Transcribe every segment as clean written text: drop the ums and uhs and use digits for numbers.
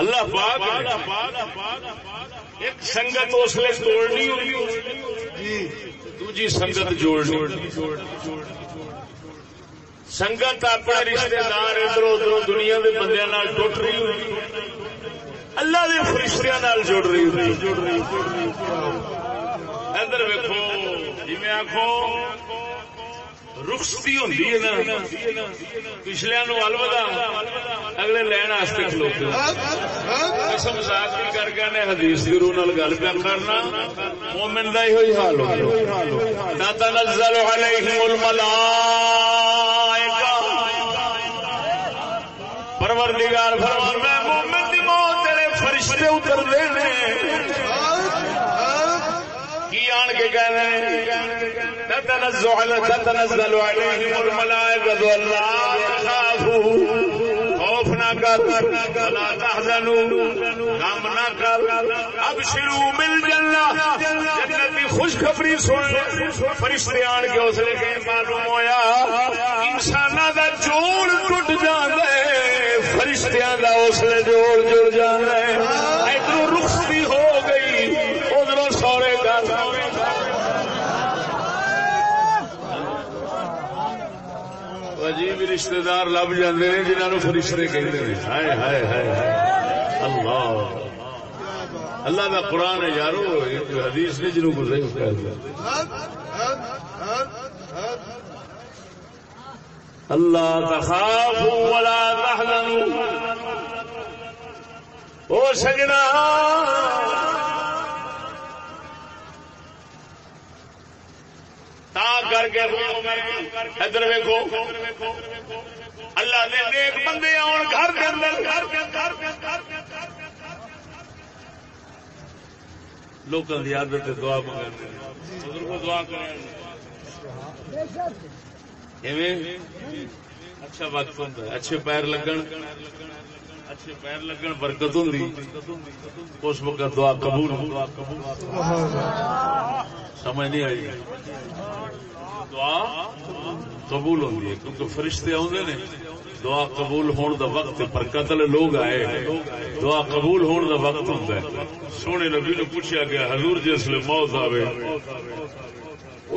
اللہ پاک ایک سنگت اس لیے توڑنی ہوگی دوجی سنگت جوڑنی. سنگت اپنے رشتے دار ادھر ادھر دنیا کے بندے ٹوٹ رہی ہوگی اللہ کے فرشتیاں جڑ رہی ہوگی. ادھر ویکھو جی میں آخو رخصتی ہوندی ہے نا پچھلے نو الوداع اگلے لین واسطے کھلوتے قسم ذات کی کر کے نے حدیث کی روح نال گل پیا کرنا مومن دا ہی حال ہوتا تنزل علیہم الملائکہ پروردگار فرماندا ہے مومن دی موت تیرے فرشتے اتر دے نے کی آن کے کہہ رہے ہیں تتنزل علیہم الملائکۃ الا تخافوا خوف نہ کر ولا تحزنوا غم نہ کر ابشروا بالجنہ جنت کی خوشخبری سن. فرشتے آن کے اس لیے کہ معلوم ہویا انساناں دا جوڑ ٹوٹ جاندا ہے فرشتیاں دا اس لیے جوڑ جڑ جاندا ہے. ادھر رخصتی ہو گئی ادھر سورے گھر عجیب رشتے دار لب جاندے نے جنہاں نو فرشتے کہندے نے. ہائے ہائے ہائے اللہ اللہ دا قرآن ہے یارو حدیث نے جنوں کو صحیح کہہ دیا. اللہ تخافوا ولا تحزنوا او سجنا کر کے ادھر ویکھو اللہ دے نیک بندے آن گھر کے اندر لوکاں دی عادت دعا منگاندے بزرگوں دعا کریں ایویں اچھا وقت ہوندا ہے اچھے پیر لگن برکت ہوندی اس وقت دعا قبول سمجھ نہیں آئی دعا قبول ہوندی ہے کیونکہ فرشتے آندے نے دعا قبول ہون دا وقت برکت والے لوگ آئے دعا قبول ہون دا وقت ہوندا ہے. سونے نبی نے پوچھا گیا حضور جس لے موت آوے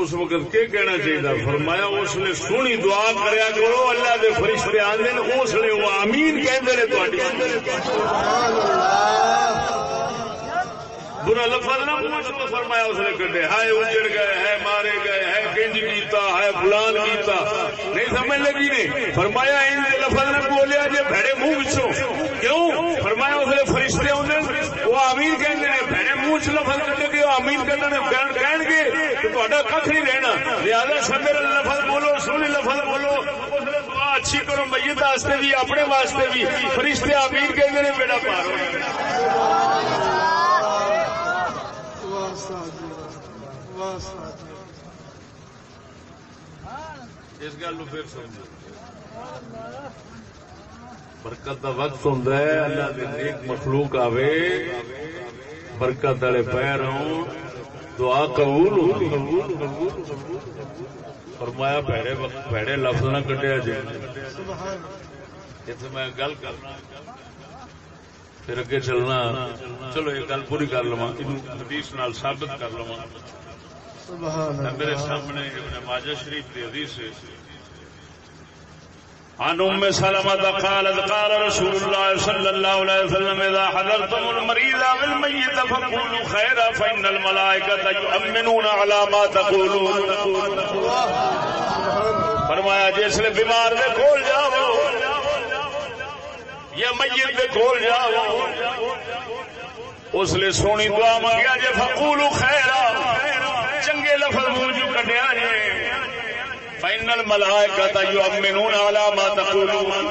اس وقت کیا کہنا چاہیے فرمایا اس لیے سونی دعا کریا کرو اللہ دے فرشتے آندے نے اس لیے وہ آمین کہندے نے تہاڈی برا لفظ نہ فرمایا اس نے کڈے ہائے اجڑ گئے ہے مارے گئے ہے کنج کیتا ہے فلان کیتا نہیں سمجھ لگی نے فرمایا ان لفظ نہ بولیا جے بھڑے منہ وچوں کیوں فرمایا اس نے فرشتے اوندے وہ آمین کہندے نے بھڑے منہ وچ لفظ کڈے کہ آمین کہندے کہن گے کہ تہاڈا کھ نہیں رہنا لہذا صدر لفظ بولو سونی لفظ بولو دعا اچھی کرو میت واسطے بھی اپنے واسطے بھی فرشتے آمین کہندے نے بیڑا پار ہو اس گل پھر سمجھو برکت دا وقت ہوندا ہے اللہ دے نیک مخلوق آوے برکت والے پیر ہوں دعا قبول ہو فرمایا بھڑے لفظ نہ کڈیا جائے. میں گل کرنا پھر اگے چلنا چلو یہ گل پوری کر لوا حدیث نال ثابت کر لوا. میرے سامنے ابن ماجہ شریف کی حدیث ہے عن ام سلمة قالت قال رسول الله صلى الله عليه وسلم اذا حضرتم المريض او الميت فقولوا خيرا فان الملائكة يؤمنون على ما تقولون. فرمایا جس لئے بیمار دے کول جاؤ یا میت دے کول جاؤ اس لئے سونی دعا منگیا جے فقولوا خیرا چنگے لفظ منہ جو کڈیا جے فإن الملائکۃ یؤمنون علی ما تقولون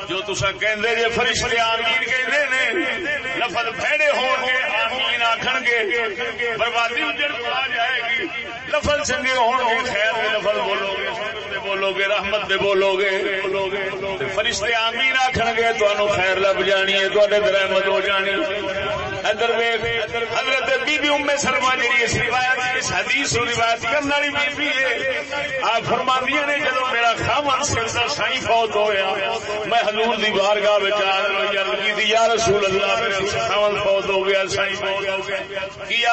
جو تسا کہندے جے فرشتے آمین کہندے نے لفظ بھڑے ہون گے آمین آکھن گے بربادی اجڑ آ جائے گی لفظ چنگے ہون گے خیر دے لفظ بولو گے بولو گے رحمت دے بولو گے فرشتے آمین آکھن گے تانوں خیر لب جانی ہے تواڈے تے رحمت ہو جانی. ادھر حضرت بی بی ام سلمہ جی اس روایت اس حدیث و روایت کرنے والی بی بی ہے. آپ فرماندیاں نے جب میرا خامن سردا سائیں فوت ہویا میں حضور دی بارگاہ وچ عرض کی یا رسول اللہ میرا خامن فوت ہو گیا سائیں فوت ہو گیا کی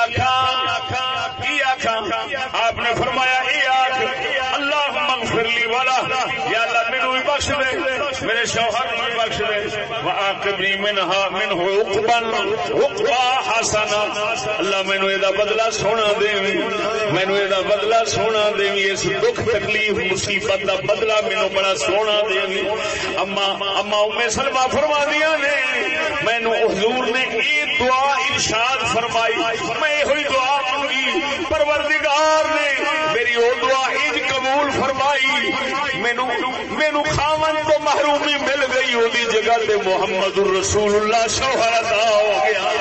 آخا آپ نے فرمایا اے آخ اللہم اغفر لی والا یا اللہ مینوں بھی بخش دے میرے شوہر کو بھی بخش دے وعاقبنی منہا منہ عقبا حسنا اللہ مینوں اے دا بدلہ سونا دے مینوں اے دا بدلہ سونا دے اس دکھ تکلیف مصیبت دا بدلہ مینوں بڑا سونا دے. اما ام سلمہ فرماندیاں نے مینوں حضور نے اے دعا ارشاد فرمائی میں ہوئی دعا منگی پروردگار نے میری وہ دعا انج قبول فرمائی مینوں خاون تو محرومی مل گئی وہ جگہ تے محمد الرسول اللہ شوہر عطا ہو گیا.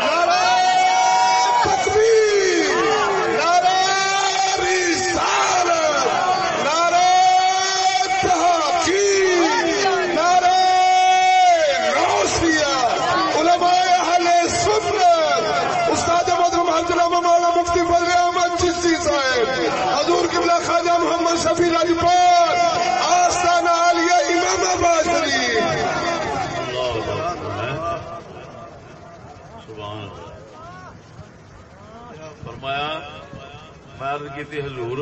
کی حضور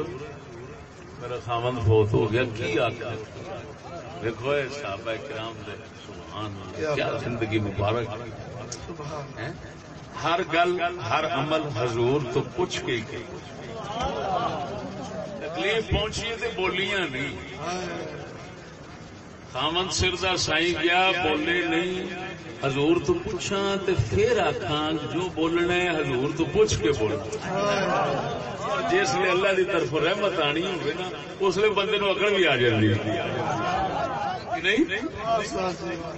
میرا خامن فوت ہو گیا کی آخر دیکھو صحابہ کرام دے سبحان اللہ کیا زندگی مبارک ہر گل ہر عمل حضور تو پوچھ کے تکلیف پہنچی تے بولیاں نہیں خامن سردا سائیں گیا بولے نہیں حضور تو پوچھاں تے پھر آکھاں جو بولنا ہے حضور تو پوچھ کے بولنا جس لیے اللہ دی طرف رحمت آنی ہوگی نا اس لیے بندے نو اکڑ بھی آ جاتی نہیں.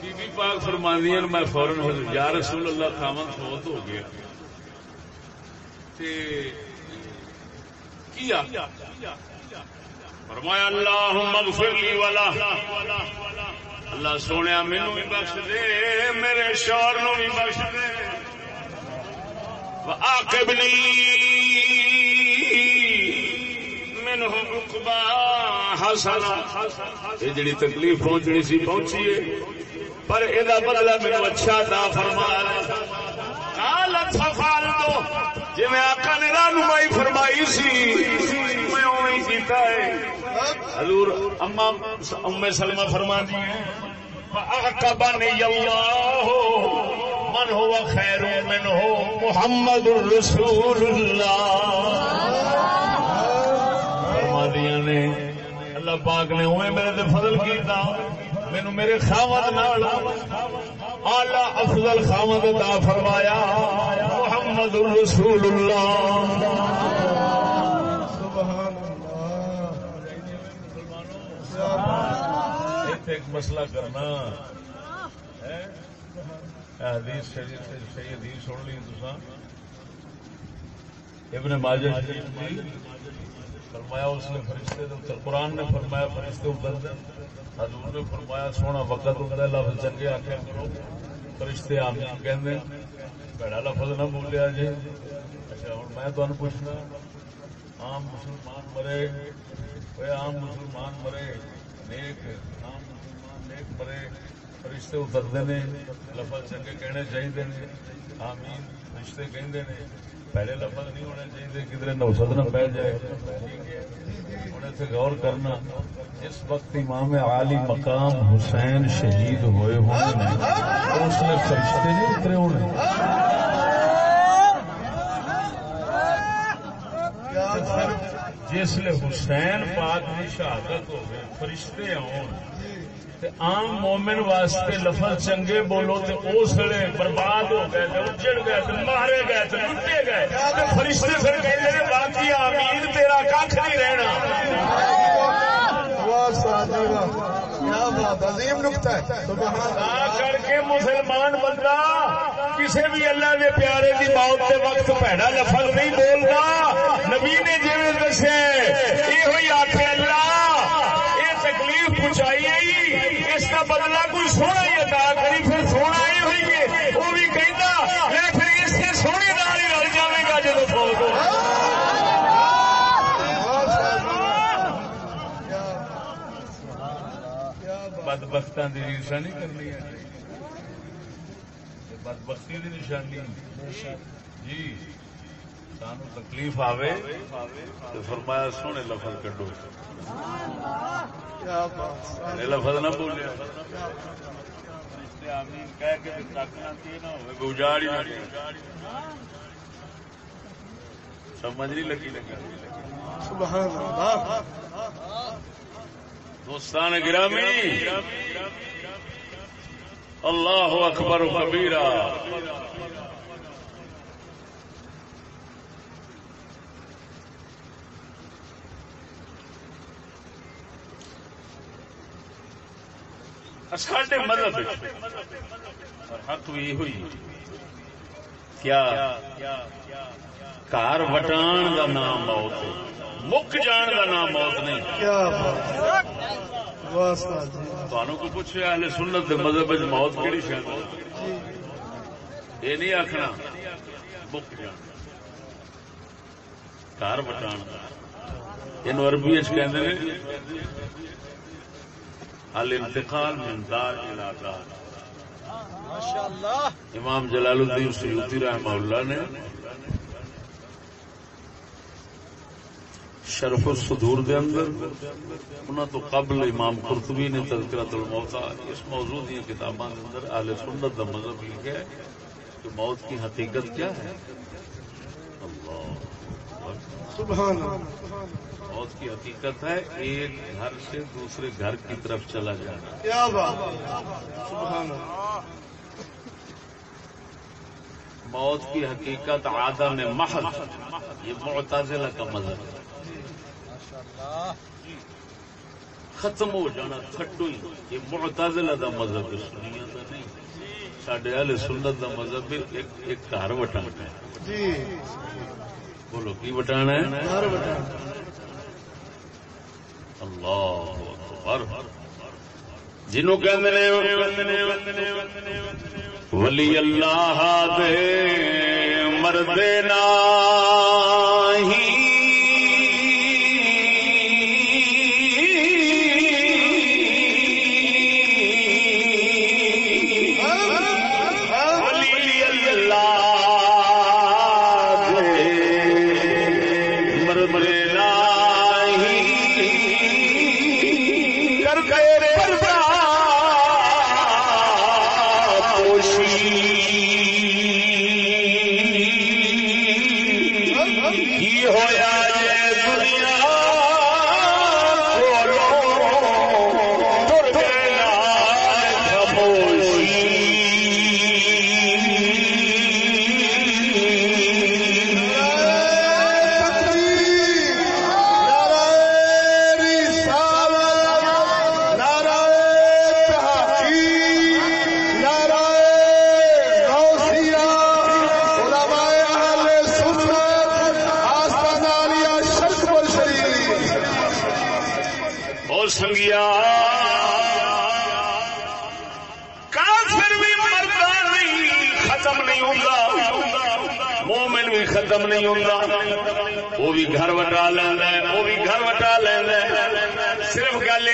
بی بی پاک فرماندیاں میں فوراً یا رسول اللہ خامن فوت ہو گیا کیا فرمایا اللہم اغفر لی ولا اللہ سونے مینوں بھی بخش دے میرے شوہر نو بھی بخش دے وعاقبنی منہ عقبا حسنا یہ جڑی تکلیف پہنچنی سی پہنچی ہے پر یہ بدلہ میرے اچھا عطا فرما قالت فعلت جی میں آقا نے رہنمائی فرمائی سی میں اویں کیتا ہے. حضور اما ام سلمہ فرماندی ہیں فاعقبنی اللہ من هو خیر منہ محمد الرسول اللہ فرماندیاں نے اللہ پاک نے اویں میرے تے فضل کیتا مینوں میرے خاوند نال اعلی افضل خاوند عطا فرمایا محمد الرسول اللہ. سبحان اللہ. ایک مسئلہ کرنا حدیث صحیح حدیث سن لی تساں ابن ماجہ فرمایا اس نے فرشتے قرآن نے فرمایا فرشتے اترتے حضور نے فرمایا سونا وقت ہوتا ہے لفظ چنگے آخیا کرو فرشتے آمین کہندے بڑا لفظ نہ بولیا جی. اچھا ہوں میں تمہیں پوچھنا عام مسلمان مرے عام مسلمان مرے نیک عام مسلمان نیک مرے فرشتے اترتے نے لفظ چنگے کہنے چاہیے آمین فرشتے کہندے نے پہلے لفظ نہیں ہونے چاہیے کدھر نوسط نہ پہ جائے. ہوں اتنے غور کرنا جس وقت امام عالی مقام حسین شہید ہوئے ہونے اس نے فرشتے نہیں اترے ہونے جس لئے حسین پاک کی شہادت ہو گئے فرشتے آؤ عام مومن واسطے لفظ چنگے بولو تو اس ویلے برباد ہو گئے اجڑ گئے مارے گئے لٹے گئے فرشتے پھر کہتے ہیں باقی آمین تیرا کھ نہیں رہنا. کر کے مسلمان بندہ کسی بھی اللہ کے پیارے کی موت کے وقت پیڑا لفظ نہیں بولتا. نبی نے جی دسے یہ آخر اللہ یہ تکلیف پہنچائی اس کا بدلہ کوئی سونا ہی ادا کری پھر سونا ہی ہوئی ہے وہ بھی کہنا میں پھر اس سے عورتوں کی ریسا نہیں کرنی بدبختی کی نشانی جی سانو تکلیف آوے تو فرمایا سونے لفظ کڈو لفظ نہ بولیا آمین کہہ کے تکنا نہ ہو اجاڑ ہی نہ سمجھ نہیں لگی سبحان اللہ دوستان گرامی اللہ اکبر و کبیرہ ساڈے مذہب اور حق بھی ہوئی کیا گھر وٹان دا نام موت ہے مک جان دا نام موت نہیں تھانوں کو پوچھے اہل سنت دے مذہب وچ موت کیڑی شے یہ نہیں آخنا مک جان گھر وٹان یہ عربی کہندے نے الانتقال من دار الى دار امام جلال الدین سیوطی رحمہ اللہ نے شرف الصدور دے اندر انہاں تو قبل امام قرطبی نے تذکرۃ الموتى اس موضوع دی کتاباں دے اندر اہل سنت دا مذہب لکھا ہے کہ موت کی حقیقت کیا ہے اللہ سبحان اللہ موت کی حقیقت ہے ایک گھر سے دوسرے گھر کی طرف چلا جانا کیا بات سبحان اللہ موت کی حقیقت عدم محض یہ معتزلہ کا مذہب ہے ختم ہو جانا کھٹو ہی یہ معتزلہ دا مذہب ہے سنیاں دا نہیں ساڈے اہل سنت دا مذہب ایک گھر وٹانا ہے جی بولو کی وٹانا ہے گھر وٹانا اللہ اکبر جنوں کہندے نے ولی اللہ دے مرد نہیں ختم نہیں ہوتا وہ بھی گھر وٹا لینا وہ بھی گھر وٹا لینا صرف گل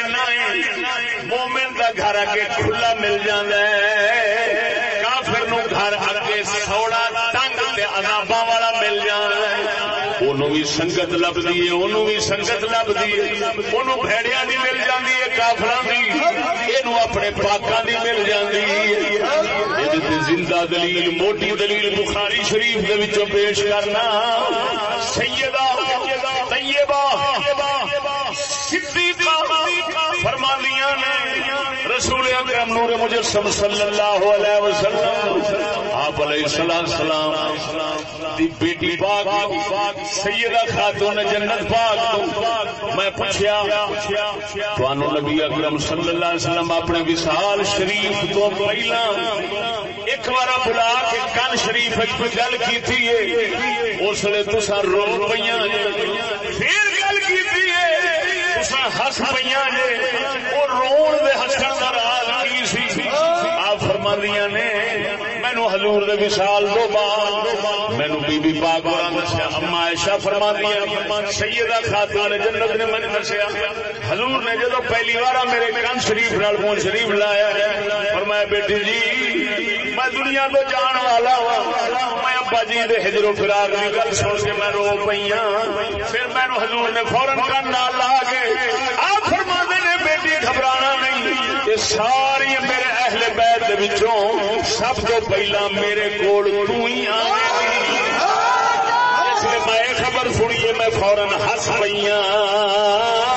مومن کا گھر اگے کھلا مل جاتا ہے کافر نو گھر اگے سوڑا تنگ عذاباں والا مل جاتا ہے انہوں بھی سنگت لبدی ہے انہوں بھی سنگت لبدی ہے انہوں بھیڑیاں دی مل جاندی ہے کافراں دی اینو اپنے پاکاں دی مل جاندی ہے زندہ دلیل موٹی دلیل بخاری شریف دے وچوں پیش کرنا سیدہ طیبہ صدیقہ فرماندیاں نے رسول اکرم نور مجسم صلی اللہ علیہ وسلم آپ علیہ السلام دی بیٹی پاک سیدہ خاتون جنت پاک میں پوچھیا تانوں نبی اکرم صلی اللہ علیہ وسلم اپنے وصال شریف تو پہلا ایک بار بلا کے کن شریف گل کی اس لیے تسا رو پیاں پھر گل کی تسا ہس پیاں وہ رون دے ہسن کا راز کی سی آپ فرماندیاں نے مینو حضور دے وصال تو بعد مینوں بی بی پاک ہوراں دسیا اما عائشہ فرماندی ہیں سیدہ خاتون جنت نے مینوں دسیا حضور نے جدوں پہلی بار میرے کان شریف نال فون شریف لایا فرمایا بیٹی جی میں دنیا تو جان والا ہوں میں ابا جی دے ہجر و فراق دی گل سن کے میں رو پئی ہاں پھر مینوں حضور نے فوراً کان نال لا کے آپ فرماندے نے بیٹی گھبرانا نہیں یہ ساری میرے اہل بیت دے وچوں سب تو پہلا میرے کول تو ہی آویں گی اس لیے میں خبر سنیے میں فوراً ہس پئی ہاں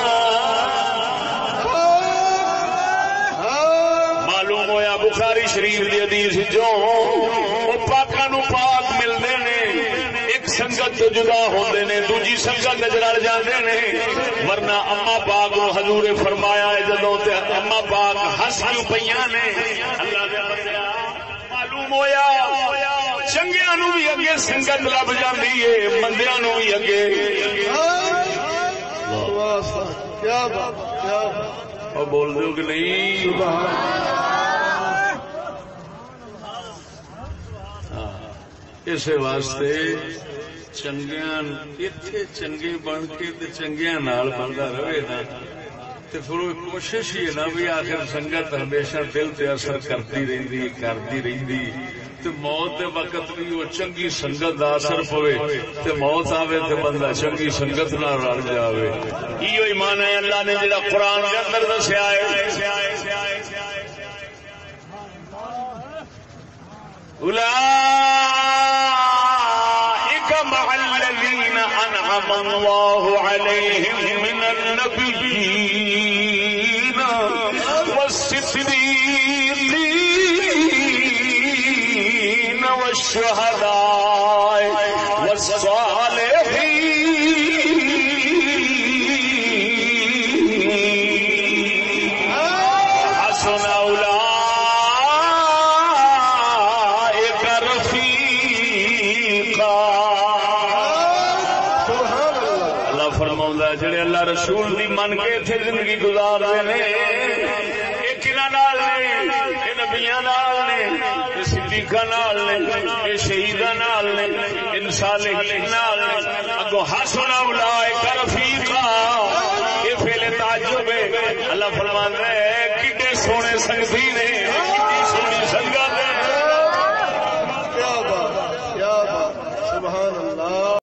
معلوم ہویا بخاری شریف دی حدیث جو او پاکاں نو پاک ملدے نے ایک سنگت تو جدا ہوندے نے دوجی سنگت وچ رل جاندے نے ورنہ اما پاک نو حضور نے فرمایا ہے جدوں تے اما پاک ہس کیوں پیاں نے اللہ دے بندیا معلوم ہویا چنگیاں نو بھی اگے سنگت لب جاندی ہے مندیاں نو بھی اگے کیا بات کیا اور بول دو کہ نہیں اس واسطے چنگیاں اتنے چنگے بن کے چنگیاں نال بنتا رہے نا تو پھر وہ کوشش ہی ہے نا بھی آخر سنگت ہمیشہ دل تے اثر کرتی رہتی تو موت دے وقت بھی وہ چنگی سنگت دا اثر پوے تو موت آوے تو بندہ چنگی سنگت نہ رل جاوے یہ ایمان ہے اللہ نے جڑا قرآن کے اندر دسیا ہے اولئک مع الذین انعم اللہ علیہم من النبیین والصدیقین والشہداء والصالحین حسن اولئک رفیقا اللہ فرماؤندا ہے جڑے اللہ رسول دی من کے اتنے زندگی گزار رہے ہیں یہ کنہاں نال نے یہ نبیاں نال نے یہ صدیقاں نال نے یہ شہیداں نال نے ان صالحین نال نے اگوں حسن اولئک رفیقا یہ فعل تعجب ہے اللہ فرماندا ہے کتنے سونے سنگتی نے کتنی سونی سنگت ہے کیا بات سبحان